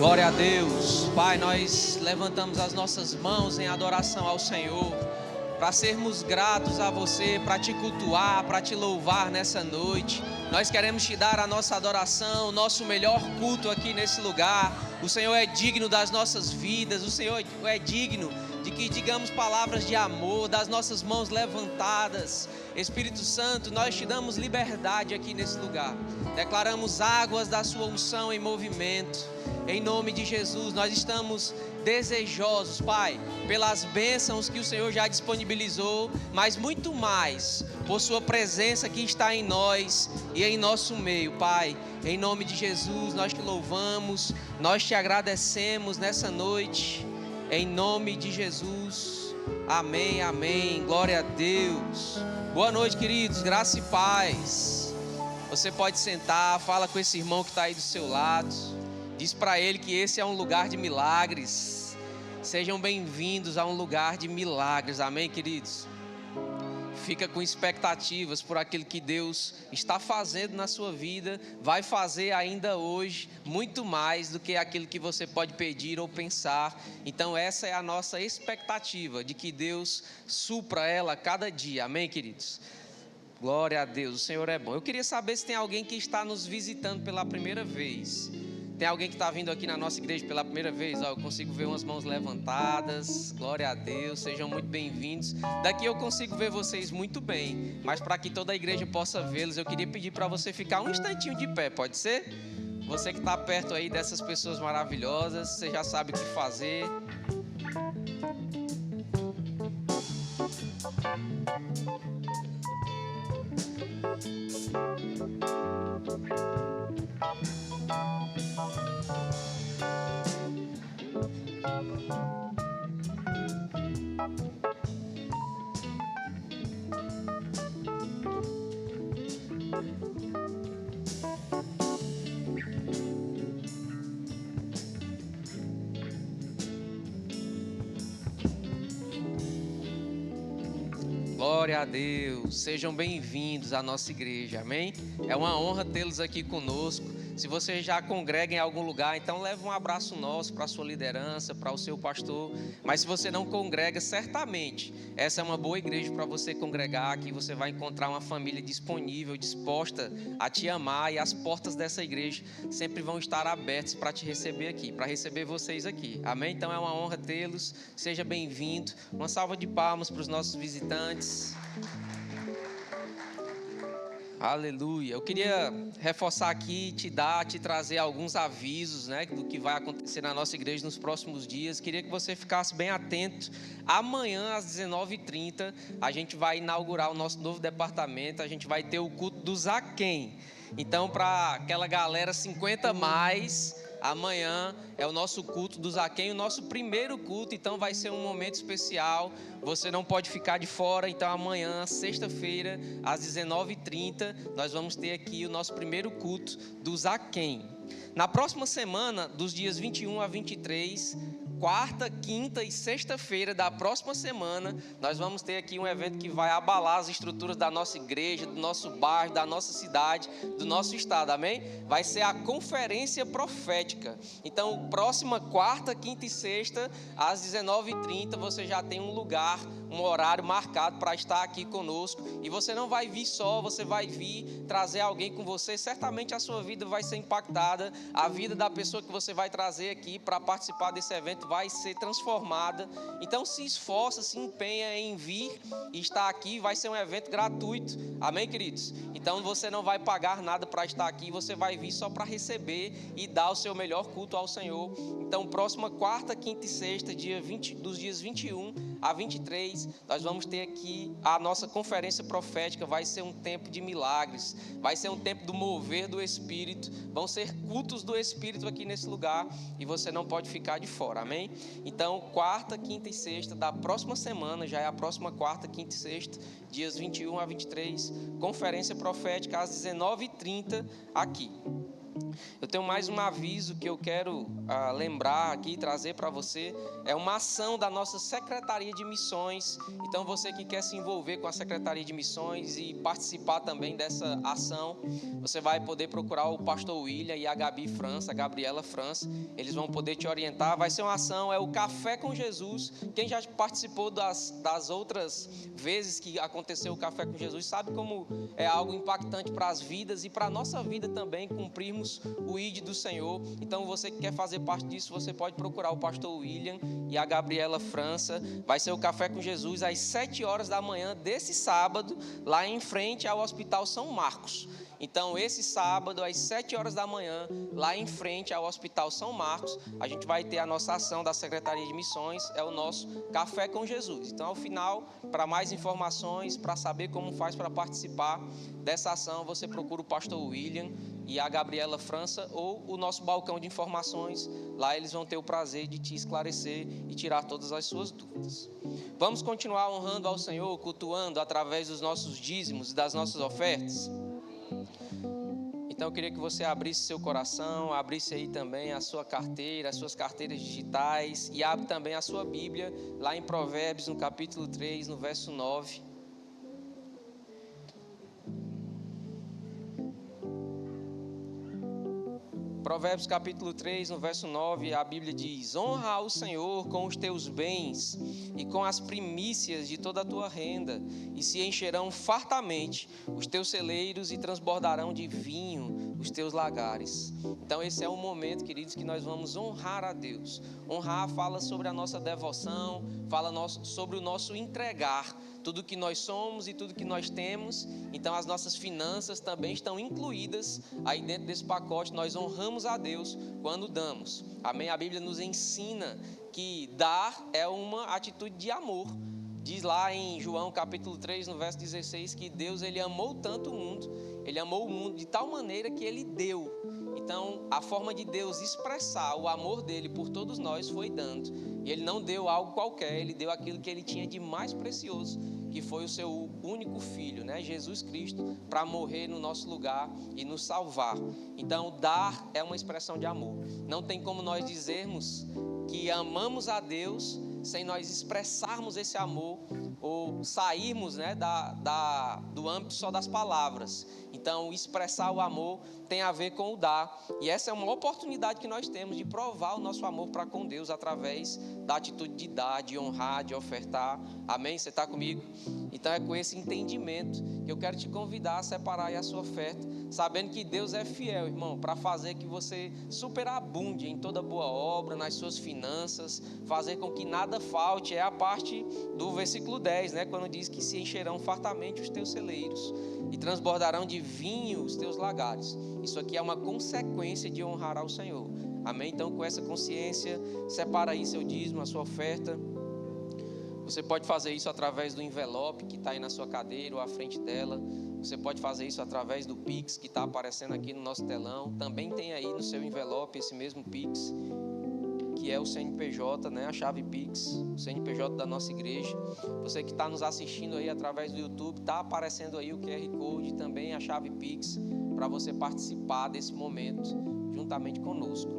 Glória a Deus. Pai, nós levantamos as nossas mãos em adoração ao Senhor, para sermos gratos a você, para te cultuar, para te louvar nessa noite. Nós queremos te dar a nossa adoração, o nosso melhor culto aqui nesse lugar. O Senhor é digno das nossas vidas, o Senhor é digno de que digamos palavras de amor, das nossas mãos levantadas. Espírito Santo, nós te damos liberdade aqui nesse lugar. Declaramos águas da sua unção em movimento. Em nome de Jesus, nós estamos desejosos, Pai, pelas bênçãos que o Senhor já disponibilizou, mas muito mais por sua presença que está em nós e em nosso meio, Pai. Em nome de Jesus, nós te louvamos, nós te agradecemos nessa noite, em nome de Jesus. Amém, amém. Glória a Deus. Boa noite, queridos, graça e paz. Você pode sentar, fala com esse irmão que está aí do seu lado. Diz para ele que esse é um lugar de milagres. Sejam bem-vindos a um lugar de milagres. Amém, queridos? Fica com expectativas por aquilo que Deus está fazendo na sua vida. Vai fazer ainda hoje muito mais do que aquilo que você pode pedir ou pensar. Então essa é a nossa expectativa, de que Deus supra ela cada dia. Amém, queridos? Glória a Deus, o Senhor é bom. Eu queria saber se tem alguém que está nos visitando pela primeira vez. Tem alguém que está vindo aqui na nossa igreja pela primeira vez? Eu consigo ver umas mãos levantadas. Glória a Deus, sejam muito bem-vindos. Daqui eu consigo ver vocês muito bem, mas para que toda a igreja possa vê-los, eu queria pedir para você ficar um instantinho de pé, pode ser? Você que está perto aí dessas pessoas maravilhosas, você já sabe o que fazer. Glória a Deus, sejam bem-vindos à nossa igreja, amém? É uma honra tê-los aqui conosco. Se você já congrega em algum lugar, então leve um abraço nosso para a sua liderança, para o seu pastor. Mas se você não congrega, certamente essa é uma boa igreja para você congregar. Aqui você vai encontrar uma família disponível, disposta a te amar, e as portas dessa igreja sempre vão estar abertas para te receber aqui, para receber vocês aqui, amém? Então é uma honra tê-los, seja bem-vindo. Uma salva de palmas para os nossos visitantes. Aleluia. Eu queria reforçar aqui, te trazer alguns avisos, né, do que vai acontecer na nossa igreja nos próximos dias. Queria que você ficasse bem atento. Amanhã às 19h30 a gente vai inaugurar o nosso novo departamento. A gente vai ter o culto do Zaquém. Então, para aquela galera 50 mais, amanhã é o nosso culto do Zaquém, o nosso primeiro culto. Então vai ser um momento especial, você não pode ficar de fora. Então amanhã, sexta-feira, às 19h30, nós vamos ter aqui o nosso primeiro culto do Zaquém. Na próxima semana, dos dias 21 a 23, quarta, quinta e sexta-feira da próxima semana, nós vamos ter aqui um evento que vai abalar as estruturas da nossa igreja, do nosso bairro, da nossa cidade, do nosso estado, amém? Vai ser a conferência profética. Então, próxima quarta, quinta e sexta, às 19h30, você já tem um lugar, um horário marcado para estar aqui conosco. E você não vai vir só, você vai vir trazer alguém com você. Certamente a sua vida vai ser impactada, a vida da pessoa que você vai trazer aqui para participar desse evento vai ser transformada. Então se esforça, se empenha em vir e estar aqui. Vai ser um evento gratuito, amém, queridos? Então você não vai pagar nada para estar aqui, você vai vir só para receber e dar o seu melhor culto ao Senhor. Então próxima quarta, quinta e sexta, dos dias 21 a 23, nós vamos ter aqui a nossa conferência profética. Vai ser um tempo de milagres, vai ser um tempo do mover do Espírito, vão ser cultos do Espírito aqui nesse lugar e você não pode ficar de fora, amém? Então, quarta, quinta e sexta da próxima semana, já é a próxima quarta, quinta e sexta, dias 21 a 23, conferência profética às 19h30 aqui. Eu tenho mais um aviso que eu quero lembrar aqui, trazer para você. É uma ação da nossa Secretaria de Missões. Então, você que quer se envolver com a Secretaria de Missões e participar também dessa ação, você vai poder procurar o pastor William e a Gabriela França. Eles vão poder te orientar. Vai ser uma ação, é o Café com Jesus. Quem já participou das outras vezes que aconteceu o Café com Jesus, sabe como é algo impactante para as vidas e para a nossa vida também, cumprirmos o ID do Senhor. Então, você que quer fazer parte disso, você pode procurar o pastor William e a Gabriela França. Vai ser o Café com Jesus às 7 horas da manhã desse sábado, lá em frente ao Hospital São Marcos. Então, esse sábado, às 7 horas da manhã, lá em frente ao Hospital São Marcos, a gente vai ter a nossa ação da Secretaria de Missões, é o nosso Café com Jesus. Então, ao final, para mais informações, para saber como faz para participar dessa ação, você procura o pastor William e a Gabriela França ou o nosso balcão de informações. Lá eles vão ter o prazer de te esclarecer e tirar todas as suas dúvidas. Vamos continuar honrando ao Senhor, cultuando através dos nossos dízimos e das nossas ofertas? Então eu queria que você abrisse seu coração, abrisse aí também a sua carteira, as suas carteiras digitais e abre também a sua Bíblia lá em Provérbios, no capítulo 3, no verso 9. Provérbios capítulo 3, no verso 9, a Bíblia diz: honra o Senhor com os teus bens e com as primícias de toda a tua renda, e se encherão fartamente os teus celeiros e transbordarão de vinho os teus lagares. Então esse é o momento, queridos, que nós vamos honrar a Deus. Honrar fala sobre a nossa devoção, fala sobre o nosso entregar tudo que nós somos e tudo que nós temos. Então as nossas finanças também estão incluídas aí dentro desse pacote. Nós honramos a Deus quando damos. Amém? A Bíblia nos ensina que dar é uma atitude de amor. Diz lá em João capítulo 3, no verso 16, que Deus ele amou tanto o mundo, ele amou o mundo de tal maneira que ele deu. Então a forma de Deus expressar o amor dele por todos nós foi dando. E ele não deu algo qualquer, ele deu aquilo que ele tinha de mais precioso, que foi o seu único filho, né? Jesus Cristo, para morrer no nosso lugar e nos salvar. Então dar é uma expressão de amor. Não tem como nós dizermos que amamos a Deus sem nós expressarmos esse amor ou sairmos, né, do âmbito só das palavras. Então expressar o amor tem a ver com o dar, e essa é uma oportunidade que nós temos de provar o nosso amor para com Deus através da atitude de dar, de honrar, de ofertar. Amém? Você está comigo? Então é com esse entendimento que eu quero te convidar a separar aí a sua oferta, sabendo que Deus é fiel, irmão, para fazer que você superabunde em toda boa obra, nas suas finanças, fazer com que nada falte. É a parte do versículo 10, né, quando diz que se encherão fartamente os teus celeiros e transbordarão de vinho os teus lagares. Isso aqui é uma consequência de honrar ao Senhor. Amém? Então, com essa consciência, separa aí seu dízimo, a sua oferta. Você pode fazer isso através do envelope que está aí na sua cadeira ou à frente dela. Você pode fazer isso através do Pix que está aparecendo aqui no nosso telão. Também tem aí no seu envelope esse mesmo Pix, que é o CNPJ, né? A chave Pix, o CNPJ da nossa igreja. Você que está nos assistindo aí através do YouTube, está aparecendo aí o QR Code, também a chave Pix, para você participar desse momento juntamente conosco.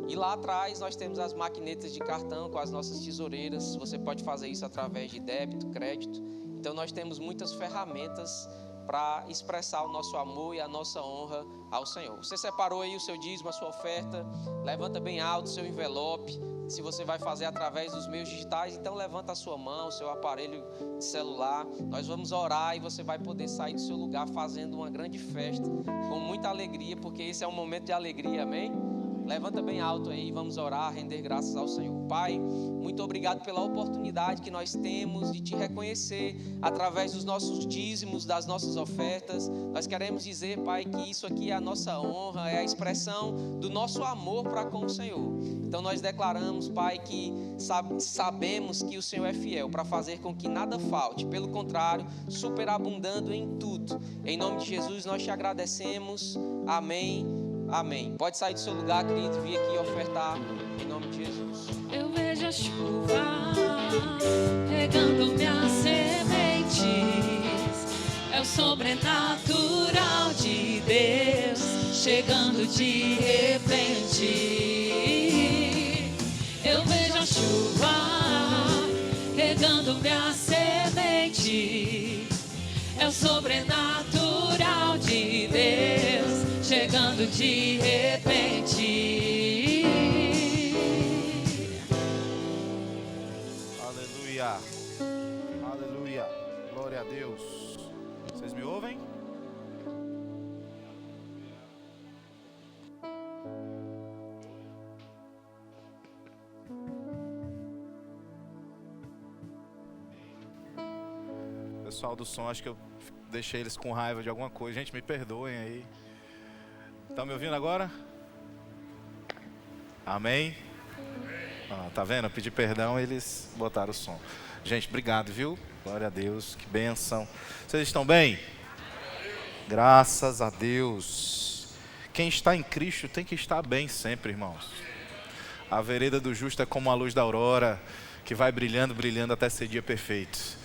E lá atrás nós temos as maquinetas de cartão com as nossas tesoureiras. Você pode fazer isso através de débito, crédito. Então nós temos muitas ferramentas para expressar o nosso amor e a nossa honra ao Senhor. Você separou aí o seu dízimo, a sua oferta? Levanta bem alto o seu envelope. Se você vai fazer através dos meios digitais, então levanta a sua mão, o seu aparelho de celular. Nós vamos orar e você vai poder sair do seu lugar fazendo uma grande festa, com muita alegria, porque esse é um momento de alegria, amém? Levanta bem alto aí, vamos orar, render graças ao Senhor. Pai, muito obrigado pela oportunidade que nós temos de te reconhecer através dos nossos dízimos, das nossas ofertas. Nós queremos dizer, Pai, que isso aqui é a nossa honra, é a expressão do nosso amor para com o Senhor. Então nós declaramos, Pai, que sabemos que o Senhor é fiel para fazer com que nada falte. Pelo contrário, superabundando em tudo. Em nome de Jesus nós te agradecemos. Amém. Amém. Pode sair do seu lugar, querido, vir aqui ofertar em nome de Jesus. Eu vejo a chuva regando minhas sementes. É o sobrenatural de Deus chegando de repente. Eu vejo a chuva regando minha semente. É o sobrenatural de Deus chegando de repente. Aleluia. Aleluia. Glória a Deus. Vocês me ouvem? Pessoal do som, acho que eu deixei eles com raiva de alguma coisa. Gente, me perdoem aí. Estão me ouvindo agora? Amém? Tá vendo? Eu pedi perdão, eles botaram o som. Gente, obrigado, viu? Glória a Deus, que bênção. Vocês estão bem? Graças a Deus. Quem está em Cristo tem que estar bem sempre, irmãos. A vereda do justo é como a luz da aurora, que vai brilhando, brilhando até ser dia perfeito.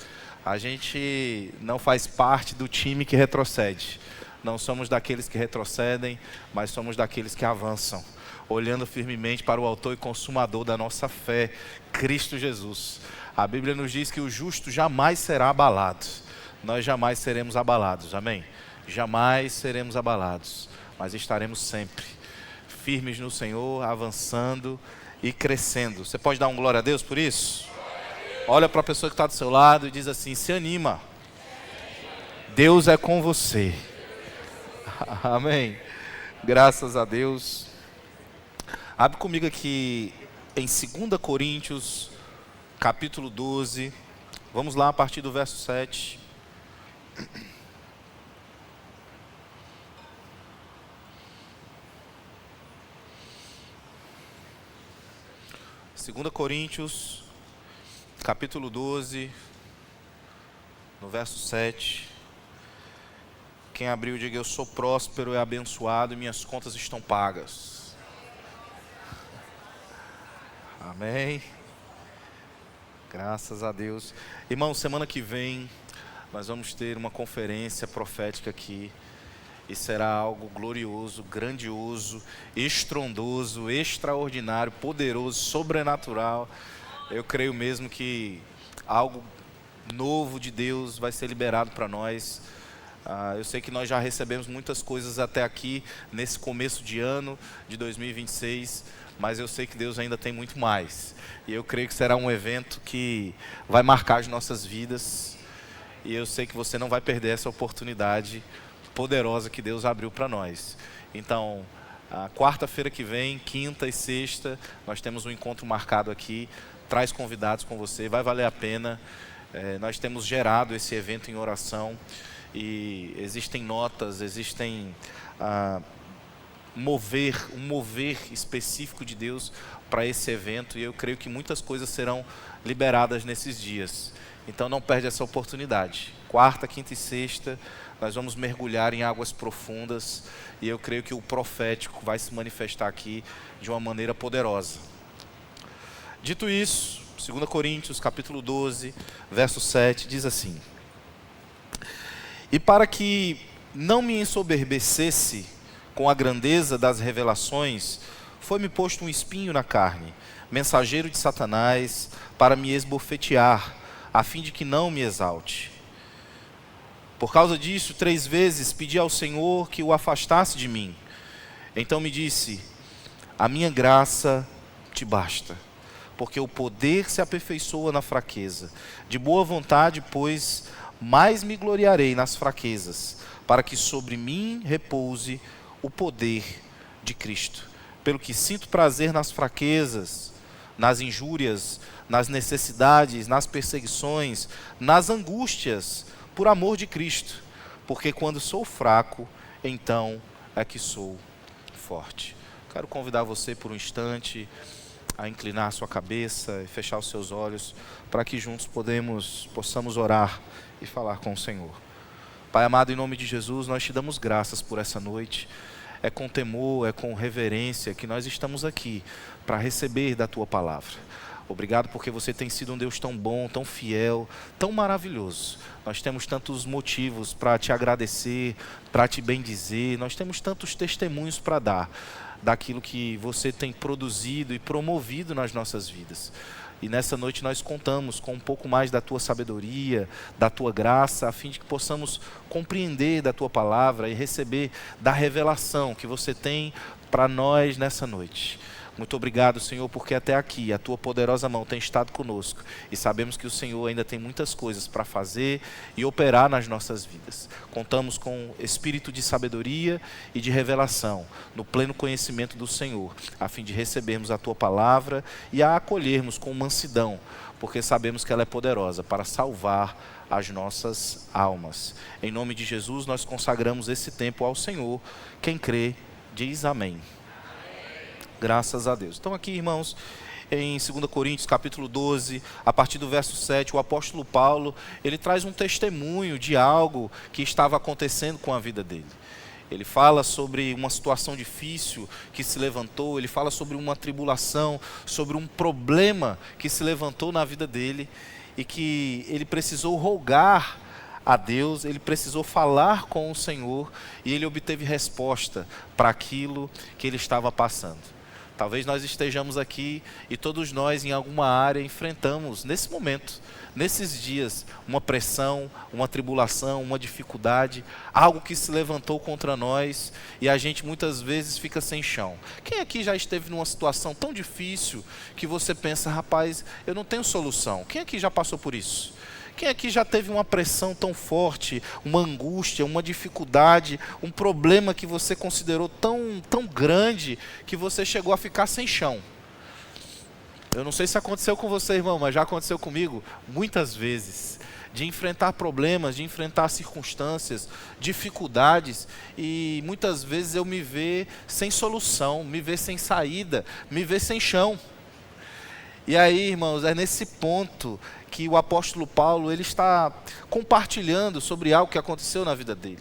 A gente não faz parte do time que retrocede. Não somos daqueles que retrocedem, mas somos daqueles que avançam, olhando firmemente para o autor e consumador da nossa fé, Cristo Jesus. A Bíblia nos diz que o justo jamais será abalado. Nós jamais seremos abalados, amém? Jamais seremos abalados, mas estaremos sempre firmes no Senhor, avançando e crescendo. Você pode dar um glória a Deus por isso? Olha para a pessoa que está do seu lado e diz assim: se anima, Deus é com você. Amém? Graças a Deus. Abre comigo aqui em 2 Coríntios, capítulo 12. Vamos lá a partir do verso 7. Segunda Coríntios, capítulo 12, no verso 7. Quem abriu, diga: eu sou próspero e abençoado e minhas contas estão pagas. Amém. Graças a Deus. Irmão, semana que vem nós vamos ter uma conferência profética aqui. E será algo glorioso, grandioso, estrondoso, extraordinário, poderoso, sobrenatural. Eu creio mesmo que algo novo de Deus vai ser liberado para nós. Eu sei que nós já recebemos muitas coisas até aqui, nesse começo de ano de 2026, mas eu sei que Deus ainda tem muito mais. E eu creio que será um evento que vai marcar as nossas vidas. E eu sei que você não vai perder essa oportunidade poderosa que Deus abriu para nós. Então, a quarta-feira que vem, quinta e sexta, nós temos um encontro marcado aqui. Traz convidados com você, vai valer a pena. Nós temos gerado esse evento em oração. E existem notas, existem um mover específico de Deus para esse evento, e eu creio que muitas coisas serão liberadas nesses dias. Então não perde essa oportunidade. Quarta, quinta e sexta, nós vamos mergulhar em águas profundas, e eu creio que o profético vai se manifestar aqui de uma maneira poderosa. Dito isso, 2 Coríntios capítulo 12, verso 7, diz assim: e para que não me ensoberbecesse com a grandeza das revelações, foi-me posto um espinho na carne, mensageiro de Satanás, para me esbofetear, a fim de que não me exalte. Por causa disso, 3 vezes pedi ao Senhor que o afastasse de mim. Então me disse: a minha graça te basta, porque o poder se aperfeiçoa na fraqueza. De boa vontade, pois, mais me gloriarei nas fraquezas, para que sobre mim repouse o poder de Cristo. Pelo que sinto prazer nas fraquezas, nas injúrias, nas necessidades, nas perseguições, nas angústias, por amor de Cristo. Porque quando sou fraco, então é que sou forte. Quero convidar você por um instante a inclinar a sua cabeça e fechar os seus olhos, para que juntos possamos orar e falar com o Senhor. Pai amado, em nome de Jesus, nós te damos graças por essa noite. É com temor, é com reverência que nós estamos aqui para receber da tua palavra. Obrigado porque você tem sido um Deus tão bom, tão fiel, tão maravilhoso. Nós temos tantos motivos para te agradecer, para te bendizer. Nós temos tantos testemunhos para dar daquilo que você tem produzido e promovido nas nossas vidas. E nessa noite nós contamos com um pouco mais da tua sabedoria, da tua graça, a fim de que possamos compreender da tua palavra e receber da revelação que você tem para nós nessa noite. Muito obrigado, Senhor, porque até aqui a tua poderosa mão tem estado conosco e sabemos que o Senhor ainda tem muitas coisas para fazer e operar nas nossas vidas. Contamos com espírito de sabedoria e de revelação, no pleno conhecimento do Senhor, a fim de recebermos a tua palavra e a acolhermos com mansidão, porque sabemos que ela é poderosa para salvar as nossas almas. Em nome de Jesus, nós consagramos esse tempo ao Senhor. Quem crê, diz amém. Graças a Deus. Então aqui, irmãos, em 2 Coríntios capítulo 12, a partir do verso 7, o apóstolo Paulo, ele traz um testemunho de algo que estava acontecendo com a vida dele. Ele fala sobre uma situação difícil que se levantou, ele fala sobre uma tribulação, sobre um problema que se levantou na vida dele e que ele precisou rogar a Deus, ele precisou falar com o Senhor e ele obteve resposta para aquilo que ele estava passando. Talvez nós estejamos aqui e todos nós em alguma área enfrentamos nesse momento, nesses dias, uma pressão, uma tribulação, uma dificuldade, algo que se levantou contra nós e a gente muitas vezes fica sem chão. Quem aqui já esteve numa situação tão difícil que você pensa, rapaz, eu não tenho solução? Quem aqui já passou por isso? Quem aqui já teve uma pressão tão forte, uma angústia, uma dificuldade, um problema que você considerou tão grande que você chegou a ficar sem chão? Eu não sei se aconteceu com você, irmão, mas já aconteceu comigo muitas vezes. De enfrentar problemas, de enfrentar circunstâncias, dificuldades, e muitas vezes eu me ver sem solução, me ver sem saída, me ver sem chão. E aí, irmãos, é nesse ponto que o apóstolo Paulo ele está compartilhando sobre algo que aconteceu na vida dele.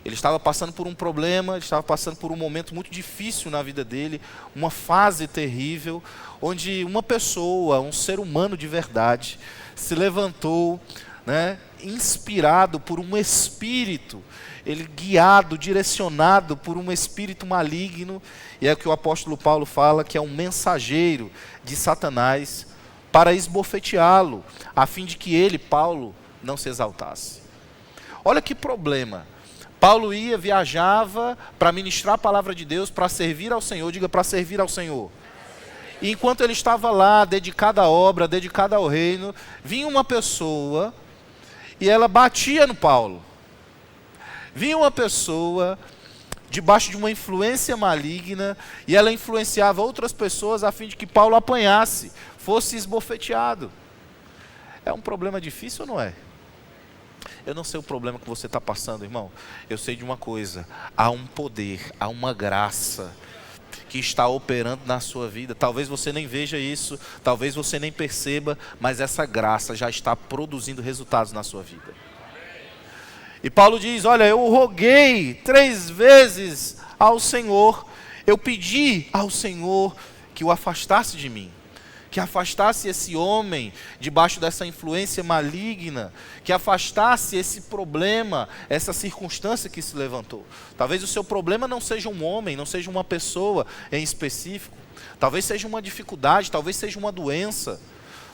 Ele estava passando por um problema, ele estava passando por um momento muito difícil na vida dele, uma fase terrível, onde uma pessoa, um ser humano de verdade, se levantou, inspirado por um espírito, ele guiado, direcionado por um espírito maligno, e é o que o apóstolo Paulo fala, que é um mensageiro de Satanás, para esbofeteá-lo, a fim de que ele, Paulo, não se exaltasse. Olha que problema. Paulo viajava para ministrar a palavra de Deus, para servir ao Senhor, diga, para servir ao Senhor. E enquanto ele estava lá, dedicado à obra, dedicado ao reino, vinha uma pessoa e ela batia no Paulo. Vinha uma pessoa debaixo de uma influência maligna e ela influenciava outras pessoas a fim de que Paulo apanhasse, fosse esbofeteado. É um problema difícil ou não é? Eu não sei o problema que você está passando, irmão. Eu sei de uma coisa, há um poder, há uma graça que está operando na sua vida. Talvez você nem veja isso, talvez você nem perceba, mas essa graça já está produzindo resultados na sua vida. E Paulo diz, olha, eu roguei 3 vezes ao Senhor, eu pedi ao Senhor que o afastasse de mim, que afastasse esse homem debaixo dessa influência maligna, que afastasse esse problema, essa circunstância que se levantou. Talvez o seu problema não seja um homem, não seja uma pessoa em específico, talvez seja uma dificuldade, talvez seja uma doença,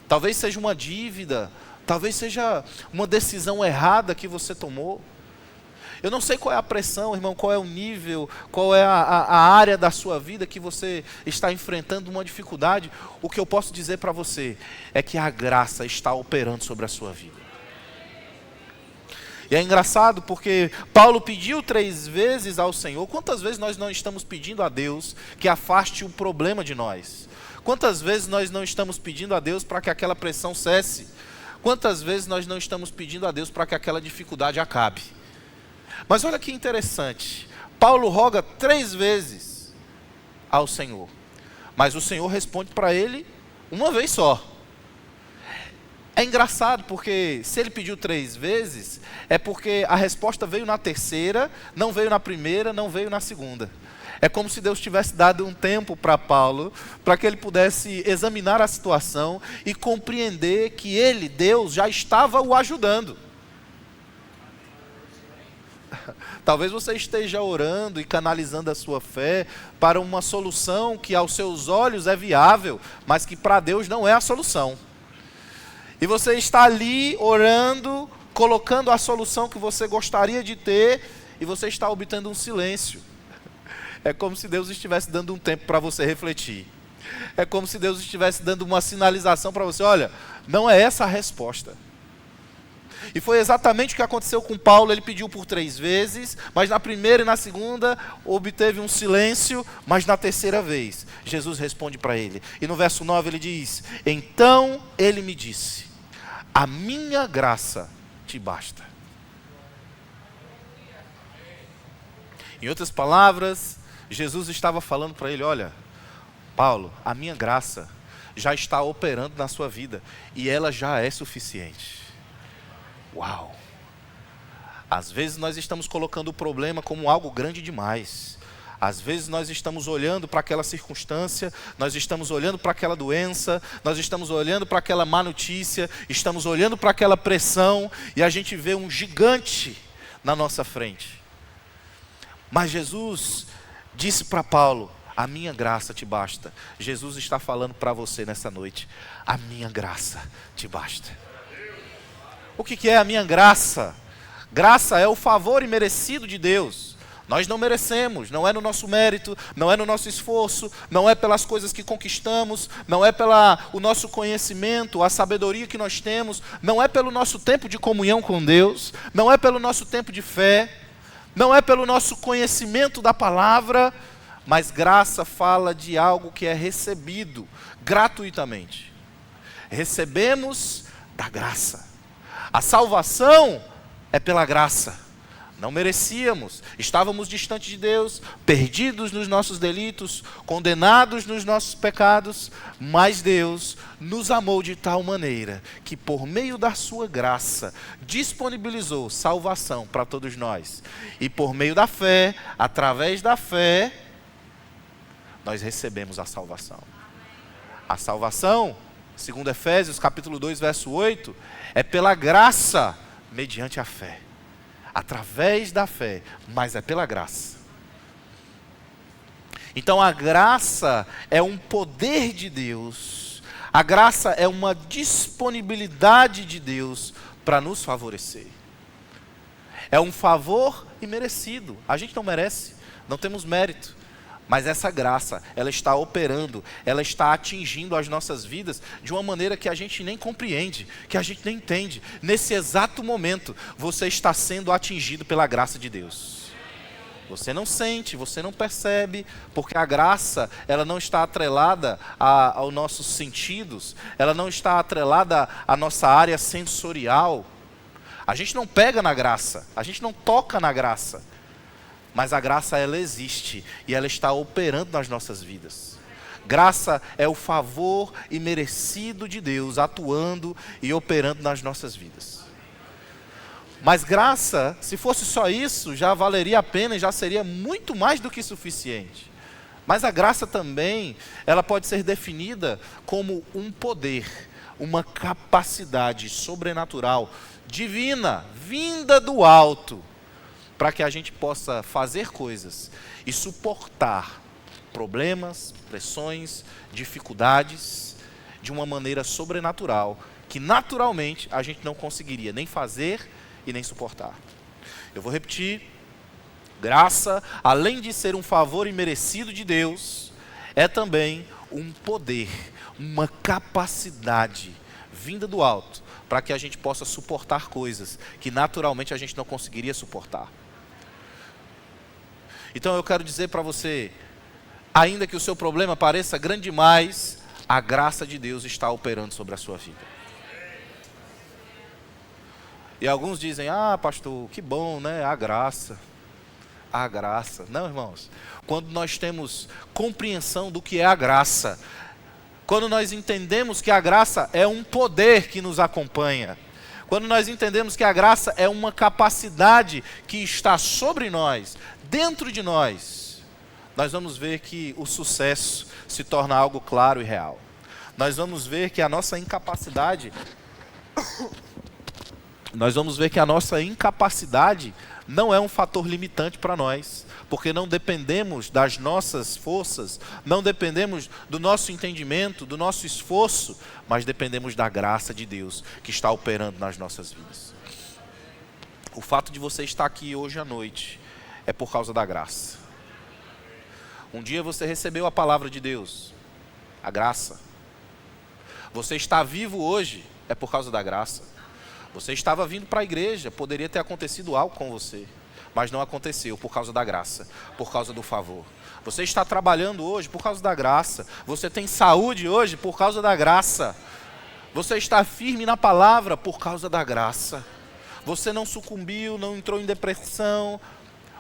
talvez seja uma dívida, talvez seja uma decisão errada que você tomou. Eu não sei qual é a pressão, irmão, qual é o nível, qual é a área da sua vida que você está enfrentando uma dificuldade. O que eu posso dizer para você é que a graça está operando sobre a sua vida. E é engraçado porque Paulo pediu 3 vezes ao Senhor. Quantas vezes nós não estamos pedindo a Deus que afaste o problema de nós? Quantas vezes nós não estamos pedindo a Deus para que aquela pressão cesse? Quantas vezes nós não estamos pedindo a Deus para que aquela dificuldade acabe? Mas olha que interessante, Paulo roga 3 vezes ao Senhor, mas o Senhor responde para ele uma vez só. É engraçado porque se ele pediu 3 vezes, é porque a resposta veio na terceira, não veio na primeira, não veio na segunda. É como se Deus tivesse dado um tempo para Paulo, para que ele pudesse examinar a situação e compreender que ele, Deus, já estava o ajudando. Talvez você esteja orando e canalizando a sua fé para uma solução que aos seus olhos é viável, mas que para Deus não é a solução. E você está ali orando, colocando a solução que você gostaria de ter, e você está obtendo um silêncio. É como se Deus estivesse dando um tempo para você refletir. É como se Deus estivesse dando uma sinalização para você, olha, não é essa a resposta. E foi exatamente o que aconteceu com Paulo. Ele pediu por 3 vezes, mas na primeira e na segunda obteve um silêncio, mas na terceira vez, Jesus responde para ele. E no verso 9 ele diz, então ele me disse, a minha graça te basta. Em outras palavras, Jesus estava falando para ele, olha, Paulo, a minha graça já está operando na sua vida e ela já é suficiente. Uau! Às vezes nós estamos colocando o problema como algo grande demais. Às vezes nós estamos olhando para aquela circunstância, nós estamos olhando para aquela doença, nós estamos olhando para aquela má notícia, estamos olhando para aquela pressão e a gente vê um gigante na nossa frente. Mas Jesus disse para Paulo, a minha graça te basta. Jesus está falando para você nessa noite, a minha graça te basta. O que é a minha graça? Graça é o favor imerecido de Deus. Nós não merecemos, não é no nosso mérito, não é no nosso esforço, não é pelas coisas que conquistamos, não é pelo nosso conhecimento, a sabedoria que nós temos, não é pelo nosso tempo de comunhão com Deus, não é pelo nosso tempo de fé, não é pelo nosso conhecimento da palavra, mas graça fala de algo que é recebido gratuitamente. Recebemos da graça. A salvação é pela graça. Não merecíamos, estávamos distantes de Deus, perdidos nos nossos delitos, condenados nos nossos pecados, mas Deus nos amou de tal maneira que por meio da sua graça disponibilizou salvação para todos nós. E por meio da fé, através da fé, nós recebemos a salvação. A salvação, segundo Efésios capítulo 2, verso 8, é pela graça mediante a fé. Através da fé, mas é pela graça. Então a graça é um poder de Deus, a graça é uma disponibilidade de Deus para nos favorecer. É um favor imerecido, a gente não merece, não temos mérito. Mas essa graça, ela está operando, ela está atingindo as nossas vidas de uma maneira que a gente nem compreende, que a gente nem entende. Nesse exato momento, você está sendo atingido pela graça de Deus. Você não sente, você não percebe, porque a graça, ela não está atrelada aos nossos sentidos, ela não está atrelada à nossa área sensorial. A gente não pega na graça, a gente não toca na graça. Mas a graça, ela existe e ela está operando nas nossas vidas. Graça é o favor imerecido de Deus atuando e operando nas nossas vidas. Mas graça, se fosse só isso, já valeria a pena e já seria muito mais do que suficiente. Mas a graça também, ela pode ser definida como um poder, uma capacidade sobrenatural, divina, vinda do alto, para que a gente possa fazer coisas e suportar problemas, pressões, dificuldades de uma maneira sobrenatural, que naturalmente a gente não conseguiria nem fazer e nem suportar. Eu vou repetir, graça, além de ser um favor imerecido de Deus, é também um poder, uma capacidade vinda do alto, para que a gente possa suportar coisas que naturalmente a gente não conseguiria suportar. Então eu quero dizer para você, ainda que o seu problema pareça grande demais, a graça de Deus está operando sobre a sua vida. E alguns dizem, pastor, que bom, né? A graça. A graça. Não, irmãos. Quando nós temos compreensão do que é a graça, quando nós entendemos que a graça é um poder que nos acompanha, quando nós entendemos que a graça é uma capacidade que está sobre nós, dentro de nós, nós vamos ver que o sucesso se torna algo claro e real. Nós vamos ver que a nossa incapacidade não é um fator limitante para nós, porque não dependemos das nossas forças, não dependemos do nosso entendimento, do nosso esforço, mas dependemos da graça de Deus que está operando nas nossas vidas. O fato de você estar aqui hoje à noite é por causa da graça. Um dia você recebeu a palavra de Deus, a graça. Você está vivo hoje é por causa da graça. Você estava vindo para a igreja, poderia ter acontecido algo com você, mas não aconteceu por causa da graça, por causa do favor. Você está trabalhando hoje por causa da graça. Você tem saúde hoje por causa da graça. Você está firme na palavra por causa da graça. Você não sucumbiu, não entrou em depressão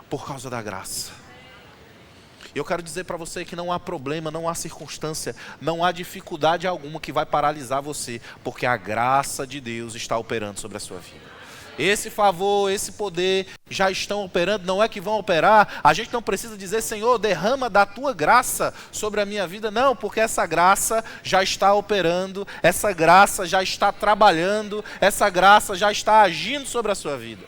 por causa da graça. E eu quero dizer para você que não há problema, não há circunstância, não há dificuldade alguma que vai paralisar você, porque a graça de Deus está operando sobre a sua vida. Esse favor, esse poder já estão operando, não é que vão operar. A gente não precisa dizer, Senhor, derrama da tua graça sobre a minha vida. Não, porque essa graça já está operando, essa graça já está trabalhando, essa graça já está agindo sobre a sua vida.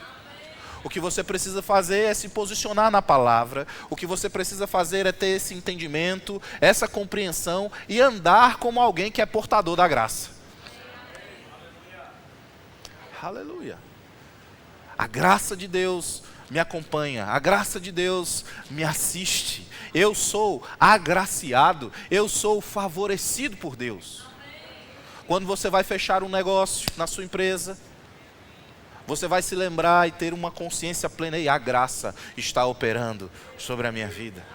O que você precisa fazer é se posicionar na palavra. O que você precisa fazer é ter esse entendimento, essa compreensão e andar como alguém que é portador da graça. Aleluia. A graça de Deus me acompanha, a graça de Deus me assiste. Eu sou agraciado, eu sou favorecido por Deus. Quando você vai fechar um negócio na sua empresa, você vai se lembrar e ter uma consciência plena, e a graça está operando sobre a minha vida.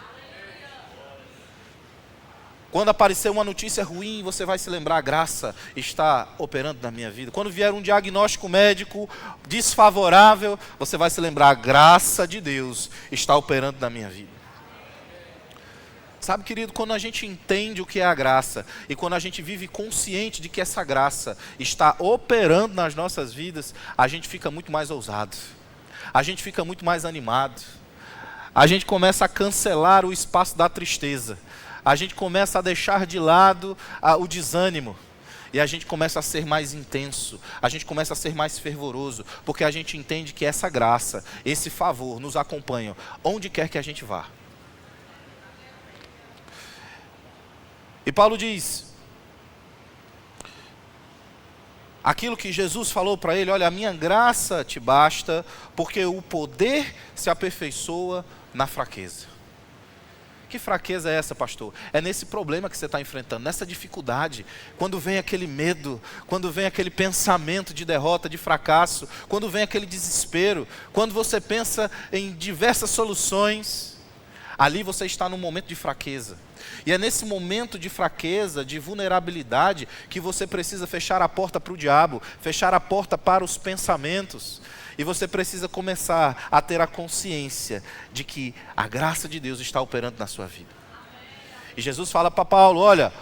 Quando aparecer uma notícia ruim, você vai se lembrar, a graça está operando na minha vida. Quando vier um diagnóstico médico desfavorável, você vai se lembrar, a graça de Deus está operando na minha vida. Sabe, querido, quando a gente entende o que é a graça e quando a gente vive consciente de que essa graça está operando nas nossas vidas, a gente fica muito mais ousado, a gente fica muito mais animado, a gente começa a cancelar o espaço da tristeza, a gente começa a deixar de lado o desânimo e a gente começa a ser mais intenso, a gente começa a ser mais fervoroso, porque a gente entende que essa graça, esse favor nos acompanham onde quer que a gente vá. E Paulo diz, aquilo que Jesus falou para ele, olha, a minha graça te basta, porque o poder se aperfeiçoa na fraqueza. Que fraqueza é essa, pastor? É nesse problema que você está enfrentando, nessa dificuldade, quando vem aquele medo, quando vem aquele pensamento de derrota, de fracasso, quando vem aquele desespero, quando você pensa em diversas soluções, ali você está num momento de fraqueza. E é nesse momento de fraqueza, de vulnerabilidade, que você precisa fechar a porta para o diabo, fechar a porta para os pensamentos. E você precisa começar a ter a consciência de que a graça de Deus está operando na sua vida. E Jesus fala para Paulo, olha,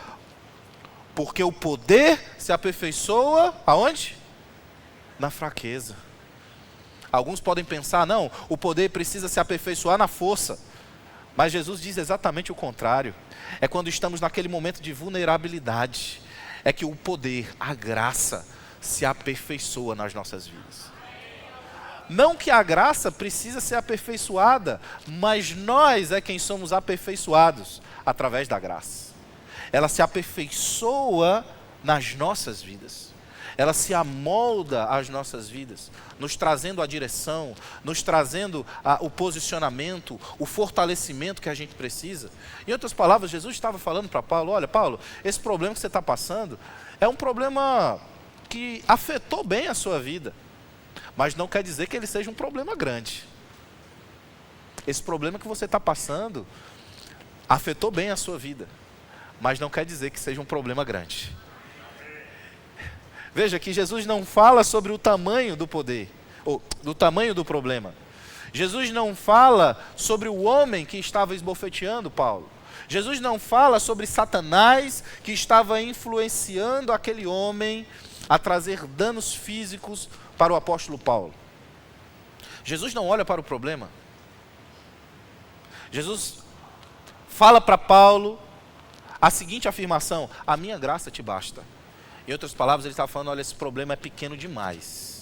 porque o poder se aperfeiçoa aonde? Na fraqueza. Alguns podem pensar, não, o poder precisa se aperfeiçoar na força. Mas Jesus diz exatamente o contrário. É quando estamos naquele momento de vulnerabilidade, é que o poder, a graça, se aperfeiçoa nas nossas vidas. Não que a graça precisa ser aperfeiçoada, mas nós é quem somos aperfeiçoados através da graça. Ela se aperfeiçoa nas nossas vidas. Ela se amolda às nossas vidas, nos trazendo a direção, nos trazendo o posicionamento, o fortalecimento que a gente precisa. Em outras palavras, Jesus estava falando para Paulo, olha, Paulo, esse problema que você está passando é um problema que afetou bem a sua vida, mas não quer dizer que ele seja um problema grande. Esse problema que você está passando afetou bem a sua vida, mas não quer dizer que seja um problema grande. Veja que Jesus não fala sobre o tamanho do poder, ou do tamanho do problema. Jesus não fala sobre o homem que estava esbofeteando Paulo. Jesus não fala sobre Satanás que estava influenciando aquele homem a trazer danos físicos para o apóstolo Paulo. Jesus não olha para o problema. Jesus fala para Paulo a seguinte afirmação: a minha graça te basta. Em outras palavras, ele está falando: olha, esse problema é pequeno demais.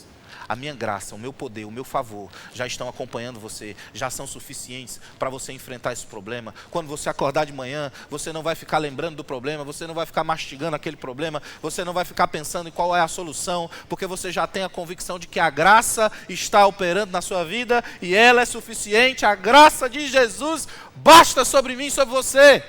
A minha graça, o meu poder, o meu favor já estão acompanhando você, já são suficientes para você enfrentar esse problema. Quando você acordar de manhã, você não vai ficar lembrando do problema, você não vai ficar mastigando aquele problema, você não vai ficar pensando em qual é a solução, porque você já tem a convicção de que a graça está operando na sua vida e ela é suficiente. A graça de Jesus basta sobre mim e sobre você.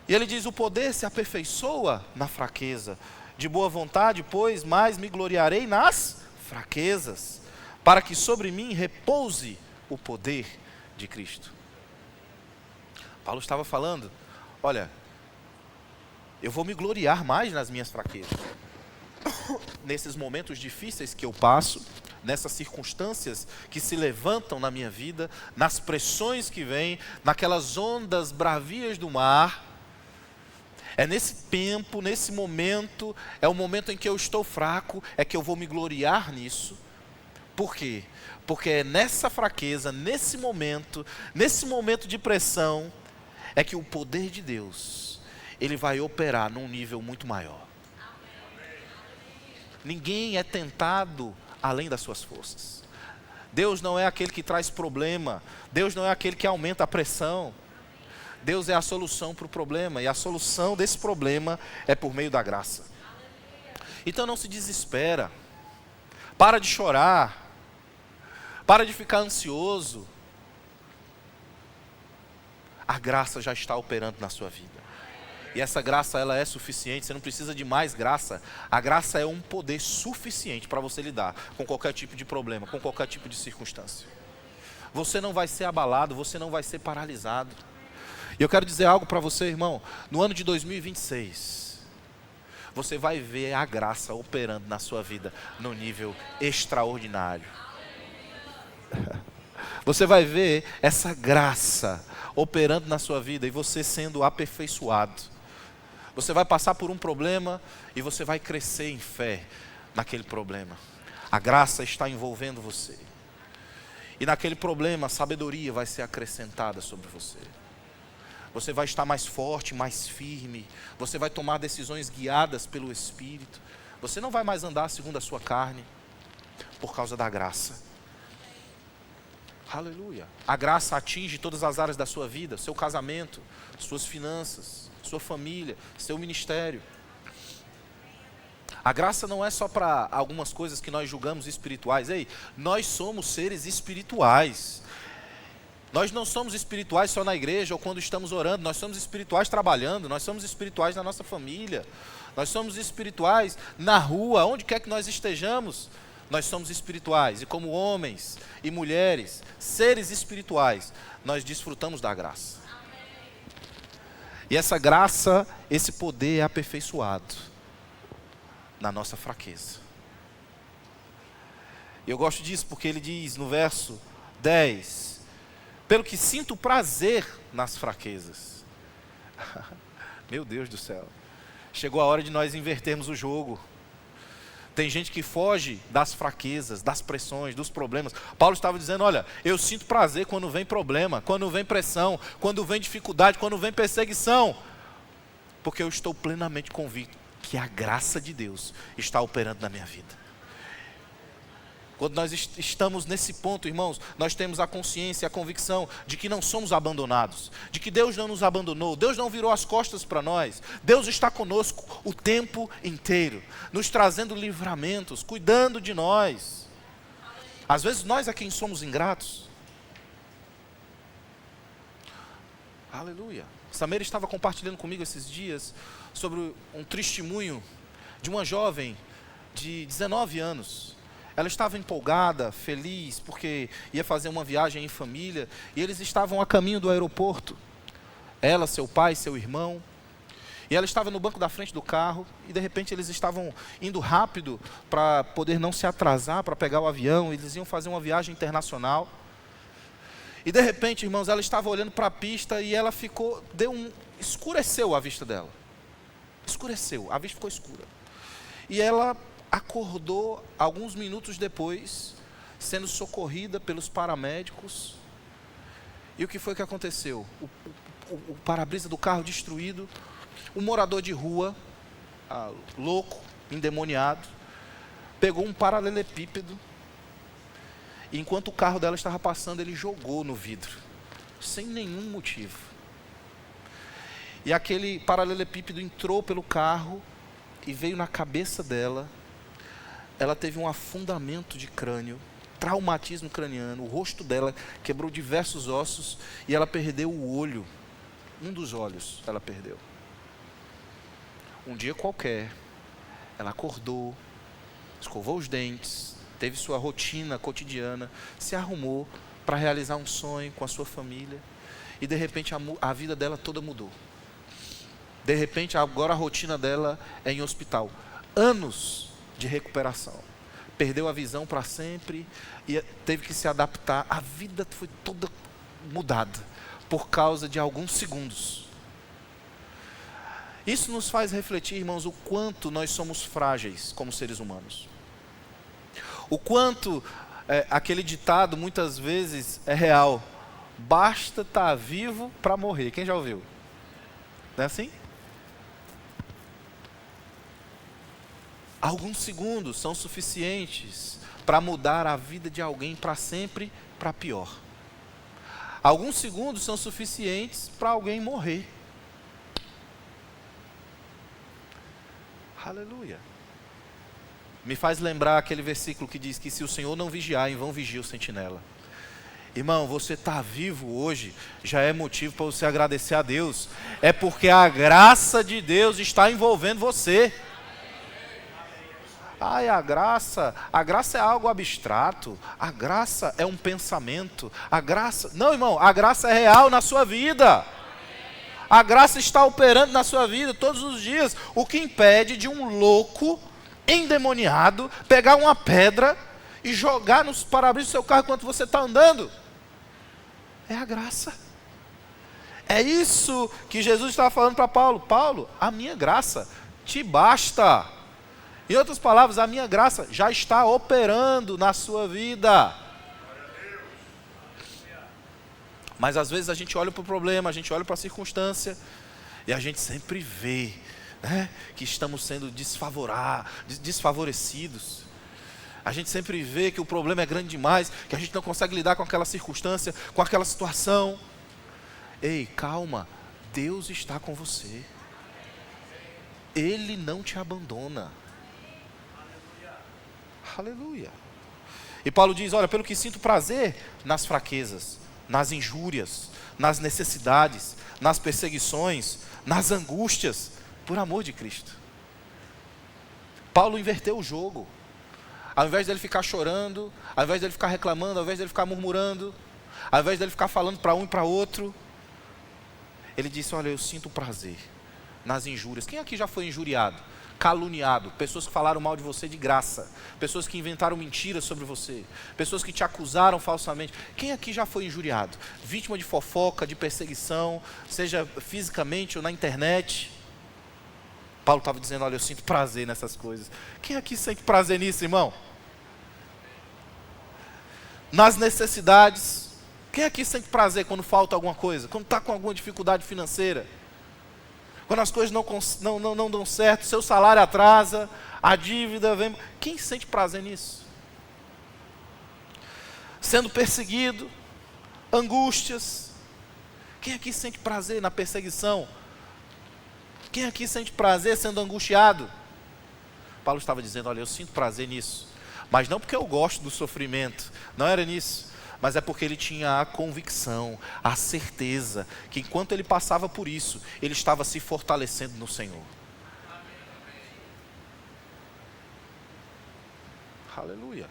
E ele diz: o poder se aperfeiçoa na fraqueza. De boa vontade, pois, mais me gloriarei nas fraquezas, para que sobre mim repouse o poder de Cristo. Paulo estava falando: olha, eu vou me gloriar mais nas minhas fraquezas. Nesses momentos difíceis que eu passo, nessas circunstâncias que se levantam na minha vida, nas pressões que vêm, naquelas ondas bravias do mar. É nesse tempo, nesse momento, é o momento em que eu estou fraco, é que eu vou me gloriar nisso. Por quê? Porque é nessa fraqueza, nesse momento de pressão, é que o poder de Deus, ele vai operar num nível muito maior. Ninguém é tentado além das suas forças. Deus não é aquele que traz problema, Deus não é aquele que aumenta a pressão. Deus é a solução para o problema, e a solução desse problema é por meio da graça. Então não se desespera, para de chorar, para de ficar ansioso. A graça já está operando na sua vida, e essa graça, ela é suficiente. Você não precisa de mais graça. A graça é um poder suficiente para você lidar com qualquer tipo de problema, com qualquer tipo de circunstância. Você não vai ser abalado, você não vai ser paralisado. E eu quero dizer algo para você, irmão. No ano de 2026, você vai ver a graça operando na sua vida num nível extraordinário. Você vai ver essa graça operando na sua vida e você sendo aperfeiçoado. Você vai passar por um problema e você vai crescer em fé naquele problema. A graça está envolvendo você. E naquele problema, a sabedoria vai ser acrescentada sobre você. Você vai estar mais forte, mais firme. Você vai tomar decisões guiadas pelo Espírito. Você não vai mais andar segundo a sua carne, por causa da graça. Aleluia. A graça atinge todas as áreas da sua vida: seu casamento, suas finanças, sua família, seu ministério. A graça não é só para algumas coisas que nós julgamos espirituais. Ei, nós somos seres espirituais. Nós não somos espirituais só na igreja ou quando estamos orando. Nós somos espirituais trabalhando, nós somos espirituais na nossa família, nós somos espirituais na rua, onde quer que nós estejamos. Nós somos espirituais, e como homens e mulheres, seres espirituais, nós desfrutamos da graça. E essa graça, esse poder é aperfeiçoado na nossa fraqueza. E eu gosto disso porque ele diz no verso 10: pelo que sinto prazer nas fraquezas. Meu Deus do céu. Chegou a hora de nós invertermos o jogo. Tem gente que foge das fraquezas, das pressões, dos problemas. Paulo estava dizendo: olha, eu sinto prazer quando vem problema, quando vem pressão, quando vem dificuldade, quando vem perseguição. Porque eu estou plenamente convicto que a graça de Deus está operando na minha vida. Quando nós estamos nesse ponto, irmãos, nós temos a consciência, a convicção de que não somos abandonados, de que Deus não nos abandonou, Deus não virou as costas para nós. Deus está conosco o tempo inteiro, nos trazendo livramentos, cuidando de nós. Às vezes nós é quem somos ingratos. Aleluia. Sameira estava compartilhando comigo esses dias sobre um testemunho de uma jovem de 19 anos. Ela estava empolgada, feliz, porque ia fazer uma viagem em família, e eles estavam a caminho do aeroporto. Ela, seu pai, seu irmão. E ela estava no banco da frente do carro, e de repente eles estavam indo rápido para poder não se atrasar, para pegar o avião. Eles iam fazer uma viagem internacional. E de repente, irmãos, ela estava olhando para a pista e ela ficou, escureceu a vista dela. Escureceu, a vista ficou escura. E ela acordou alguns minutos depois, sendo socorrida pelos paramédicos. E o que foi que aconteceu? O para-brisa do carro destruído, um morador de rua, louco, endemoniado, pegou um paralelepípedo, e enquanto o carro dela estava passando, ele jogou no vidro, sem nenhum motivo. E aquele paralelepípedo entrou pelo carro e veio na cabeça dela. Ela teve um afundamento de crânio, traumatismo craniano, o rosto dela quebrou diversos ossos e ela perdeu o olho, um dos olhos ela perdeu. Um dia qualquer, ela acordou, escovou os dentes, teve sua rotina cotidiana, se arrumou para realizar um sonho com a sua família e de repente a vida dela toda mudou. De repente agora a rotina dela é em hospital. Anos de recuperação. Perdeu a visão para sempre e teve que se adaptar. A vida foi toda mudada por causa de alguns segundos. Isso nos faz refletir, irmãos, o quanto nós somos frágeis como seres humanos. O quanto aquele ditado muitas vezes é real. Basta estar vivo para morrer. Quem já ouviu? Não é assim? Alguns segundos são suficientes para mudar a vida de alguém para sempre, para pior. Alguns segundos são suficientes para alguém morrer. Aleluia. Me faz lembrar aquele versículo que diz que se o Senhor não vigiar, em vão vigia o sentinela. Irmão, você está vivo hoje, já é motivo para você agradecer a Deus. É porque a graça de Deus está envolvendo você. Ai, a graça é algo abstrato, a graça é um pensamento, a graça... Não, irmão, a graça é real na sua vida. A graça está operando na sua vida todos os dias. O que impede de um louco, endemoniado, pegar uma pedra e jogar nos para-brisas do seu carro enquanto você está andando? É a graça. É isso que Jesus estava falando para Paulo. Paulo, a minha graça te basta. Em outras palavras, a minha graça já está operando na sua vida. Mas às vezes a gente olha para o problema, a gente olha para a circunstância e a gente sempre vê, né, que estamos sendo desfavorecidos. A gente sempre vê que o problema é grande demais, que a gente não consegue lidar com aquela circunstância, com aquela situação. Ei, calma, Deus está com você. Ele não te abandona. Aleluia. E Paulo diz, olha, pelo que sinto prazer nas fraquezas, nas injúrias, nas necessidades, nas perseguições, nas angústias, por amor de Cristo. Paulo inverteu o jogo. Ao invés dele ficar chorando, ao invés dele ficar reclamando, ao invés dele ficar murmurando, ao invés dele ficar falando para um e para outro, ele disse, olha, eu sinto prazer nas injúrias. Quem aqui já foi injuriado? Caluniado, pessoas que falaram mal de você de graça, pessoas que inventaram mentiras sobre você, pessoas que te acusaram falsamente. Quem aqui já foi injuriado? Vítima de fofoca, de perseguição, seja fisicamente ou na internet. Paulo estava dizendo, olha, eu sinto prazer nessas coisas. Quem aqui sente prazer nisso, irmão? Nas necessidades. Quem aqui sente prazer quando falta alguma coisa? Quando está com alguma dificuldade financeira? Quando as coisas não dão certo, seu salário atrasa, a dívida vem... Quem sente prazer nisso? Sendo perseguido, angústias. Quem aqui sente prazer na perseguição? Quem aqui sente prazer sendo angustiado? Paulo estava dizendo, olha, eu sinto prazer nisso. Mas não porque eu gosto do sofrimento, não era nisso. Mas é porque ele tinha a convicção, a certeza, que enquanto ele passava por isso, ele estava se fortalecendo no Senhor. Aleluia.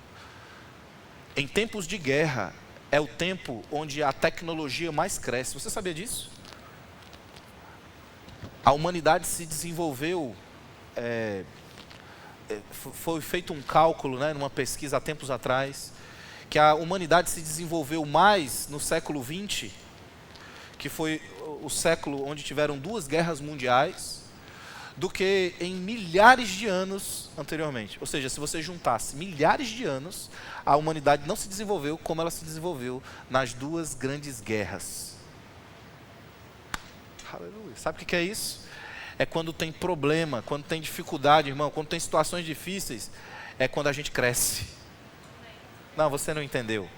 Em tempos de guerra, é o tempo onde a tecnologia mais cresce. Você sabia disso? A humanidade se desenvolveu, foi feito um cálculo, né, numa pesquisa há tempos atrás, que a humanidade se desenvolveu mais no século XX, que foi o século onde tiveram 2 guerras mundiais, do que em milhares de anos anteriormente. Ou seja, se você juntasse milhares de anos, a humanidade não se desenvolveu como ela se desenvolveu nas 2 grandes guerras. Aleluia. Sabe o que é isso? É quando tem problema, quando tem dificuldade, irmão, quando tem situações difíceis, é quando a gente cresce. Não, você não entendeu.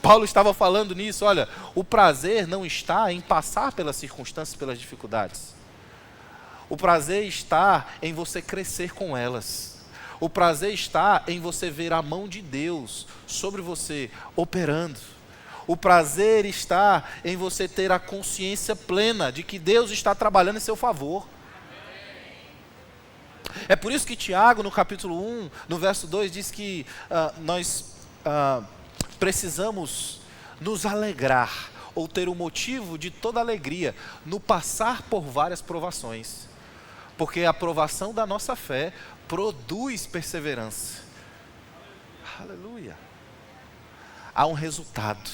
Paulo estava falando nisso, olha, o prazer não está em passar pelas circunstâncias, pelas dificuldades. O prazer está em você crescer com elas. O prazer está em você ver a mão de Deus sobre você operando. O prazer está em você ter a consciência plena de que Deus está trabalhando em seu favor. É por isso que Tiago, no capítulo 1, no verso 2, diz que nós precisamos nos alegrar, ou ter o motivo de toda alegria, no passar por várias provações. Porque a provação da nossa fé produz perseverança. Aleluia. Há um resultado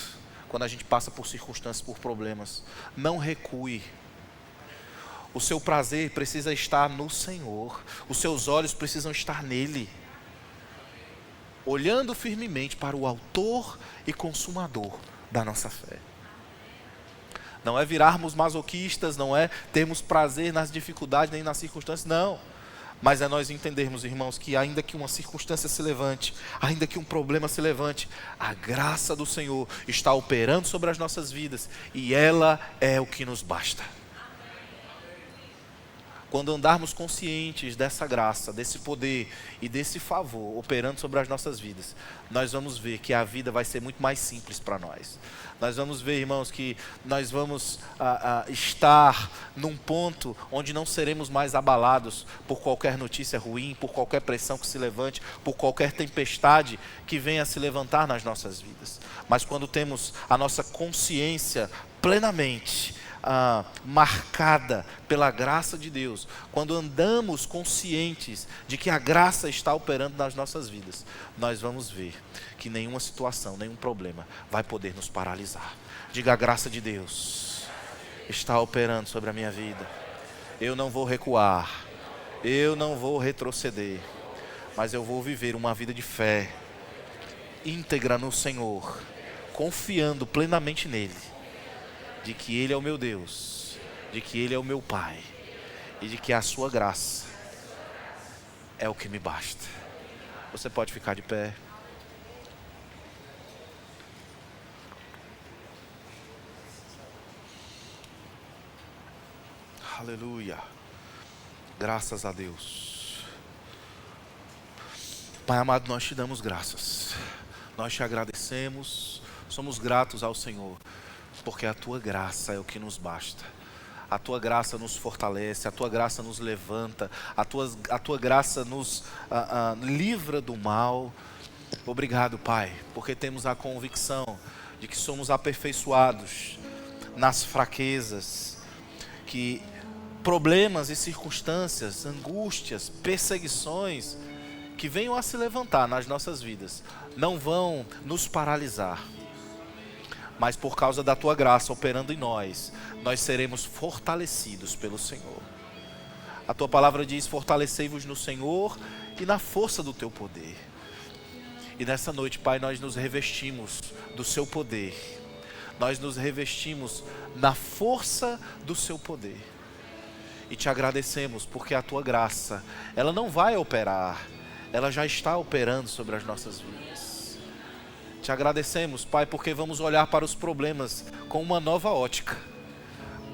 quando a gente passa por circunstâncias, por problemas. Não recue. O seu prazer precisa estar no Senhor. Os seus olhos precisam estar nele. Olhando firmemente para o autor e consumador da nossa fé. Não é virarmos masoquistas, não é termos prazer nas dificuldades nem nas circunstâncias, não. Mas é nós entendermos, irmãos, que ainda que uma circunstância se levante, ainda que um problema se levante, a graça do Senhor está operando sobre as nossas vidas e ela é o que nos basta. Quando andarmos conscientes dessa graça, desse poder e desse favor operando sobre as nossas vidas, nós vamos ver que a vida vai ser muito mais simples para nós. Nós vamos ver, irmãos, que nós vamos estar num ponto onde não seremos mais abalados por qualquer notícia ruim, por qualquer pressão que se levante, por qualquer tempestade que venha a se levantar nas nossas vidas. Mas quando temos a nossa consciência plenamente marcada pela graça de Deus, quando andamos conscientes de que a graça está operando nas nossas vidas, nós vamos ver que nenhuma situação, nenhum problema vai poder nos paralisar. Diga: a graça de Deus está operando sobre a minha vida. Eu não vou recuar, eu não vou retroceder, mas eu vou viver uma vida de fé íntegra no Senhor, confiando plenamente nele, de que Ele é o meu Deus, de que Ele é o meu Pai, e de que a sua graça é o que me basta. Você pode ficar de pé. Aleluia. Graças a Deus. Pai amado, nós te damos graças. Nós te agradecemos, somos gratos ao Senhor, porque a tua graça é o que nos basta. A tua graça nos fortalece, a tua graça nos levanta, a tua graça nos livra do mal. Obrigado, Pai, porque temos a convicção de que somos aperfeiçoados nas fraquezas, que problemas e circunstâncias, angústias, perseguições que venham a se levantar nas nossas vidas não vão nos paralisar. Mas por causa da tua graça operando em nós, nós seremos fortalecidos pelo Senhor. A tua palavra diz: fortalecei-vos no Senhor e na força do teu poder. E nessa noite, Pai, nós nos revestimos do seu poder. Nós nos revestimos na força do seu poder. E te agradecemos porque a tua graça, ela não vai operar, ela já está operando sobre as nossas vidas. Te agradecemos, Pai, porque vamos olhar para os problemas com uma nova ótica,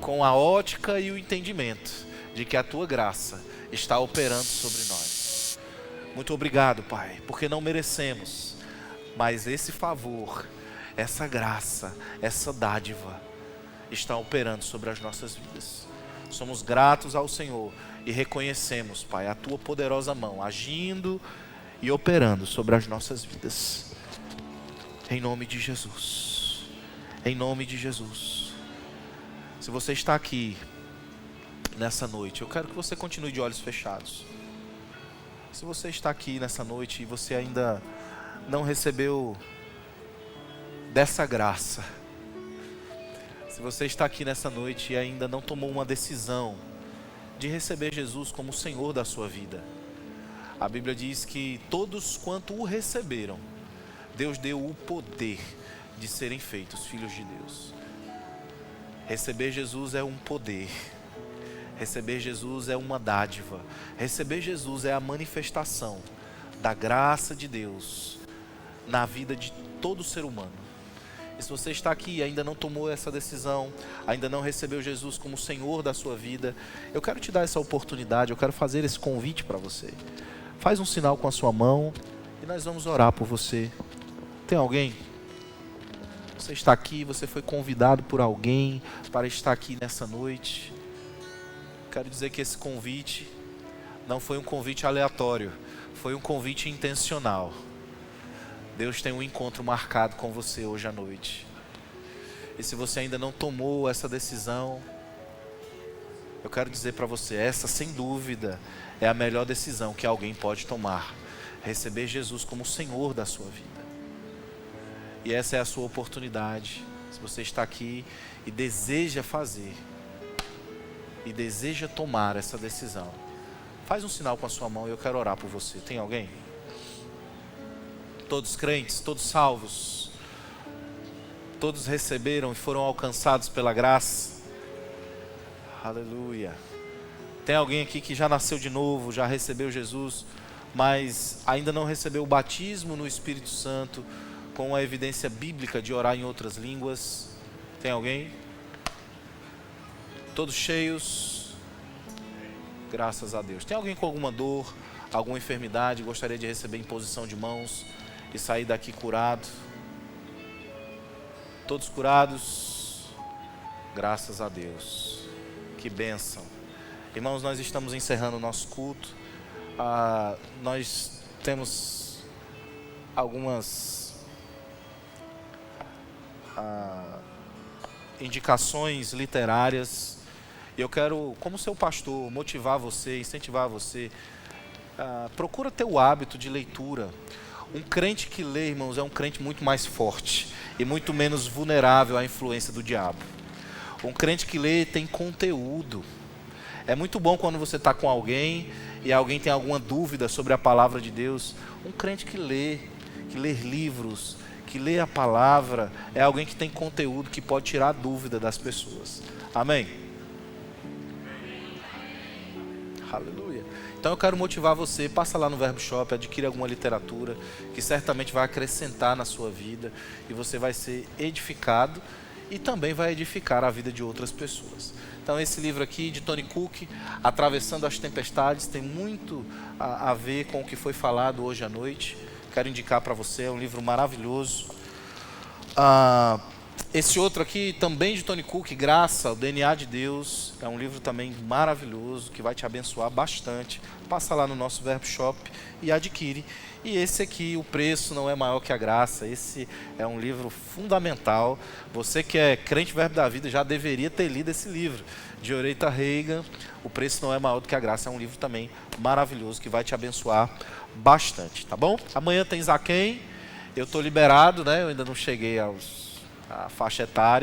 com a ótica e o entendimento de que a tua graça está operando sobre nós. Muito obrigado, Pai, porque não merecemos, mas esse favor, essa graça, essa dádiva está operando sobre as nossas vidas. Somos gratos ao Senhor e reconhecemos, Pai, a tua poderosa mão agindo e operando sobre as nossas vidas. Em nome de Jesus. Em nome de Jesus. Se você está aqui nessa noite, eu quero que você continue de olhos fechados. Se você está aqui nessa noite e você ainda não recebeu dessa graça. Se você está aqui nessa noite e ainda não tomou uma decisão de receber Jesus como o Senhor da sua vida, a Bíblia diz que todos quanto o receberam, Deus deu o poder de serem feitos filhos de Deus. Receber Jesus é um poder. Receber Jesus é uma dádiva. Receber Jesus é a manifestação da graça de Deus na vida de todo ser humano. E se você está aqui e ainda não tomou essa decisão, ainda não recebeu Jesus como Senhor da sua vida, eu quero te dar essa oportunidade, eu quero fazer esse convite para você. Faz um sinal com a sua mão e nós vamos orar por você. Tem alguém? Você está aqui, você foi convidado por alguém para estar aqui nessa noite. Quero dizer que esse convite não foi um convite aleatório, foi um convite intencional. Deus tem um encontro marcado com você hoje à noite. E se você ainda não tomou essa decisão, eu quero dizer para você, essa sem dúvida é a melhor decisão que alguém pode tomar. Receber Jesus como Senhor da sua vida. E essa é a sua oportunidade. Se você está aqui e deseja fazer, e deseja tomar essa decisão, faz um sinal com a sua mão e eu quero orar por você. Tem alguém? Todos crentes, todos salvos, todos receberam e foram alcançados pela graça. Aleluia. Tem alguém aqui que já nasceu de novo, já recebeu Jesus, mas ainda não recebeu o batismo no Espírito Santo com a evidência bíblica de orar em outras línguas? Tem alguém? Todos cheios? Graças a Deus. Tem alguém com alguma dor, alguma enfermidade, gostaria de receber imposição de mãos e sair daqui curado? Todos curados? Graças a Deus. Que bênção. Irmãos, nós estamos encerrando o nosso culto. Nós temos algumas indicações literárias. E eu quero, como seu pastor, motivar você, incentivar você. Procura ter o hábito de leitura. Um crente que lê, irmãos, é um crente muito mais forte e muito menos vulnerável à influência do diabo. Um crente que lê tem conteúdo. É muito bom quando você está com alguém e alguém tem alguma dúvida sobre a palavra de Deus. Um crente que lê livros, que lê a palavra, é alguém que tem conteúdo, que pode tirar a dúvida das pessoas. Amém? Aleluia. Então eu quero motivar você, passa lá no Verbo Shop, adquire alguma literatura que certamente vai acrescentar na sua vida e você vai ser edificado e também vai edificar a vida de outras pessoas. Então esse livro aqui de Tony Cook, Atravessando as Tempestades, tem muito a ver com o que foi falado hoje à noite. Quero indicar para você, é um livro maravilhoso. Esse outro aqui, também de Tony Cook, Graça, o DNA de Deus, é um livro também maravilhoso, que vai te abençoar bastante. Passa lá no nosso Verbo Shop e adquire. E esse aqui, O Preço Não É Maior Que a Graça, esse é um livro fundamental. Você que é crente Verbo da Vida já deveria ter lido esse livro, de Oreita Reagan, O Preço Não É Maior Do Que a Graça, é um livro também maravilhoso, que vai te abençoar bastante, tá bom? Amanhã tem Zaquém, eu estou liberado, né? Eu ainda não cheguei à faixa etária.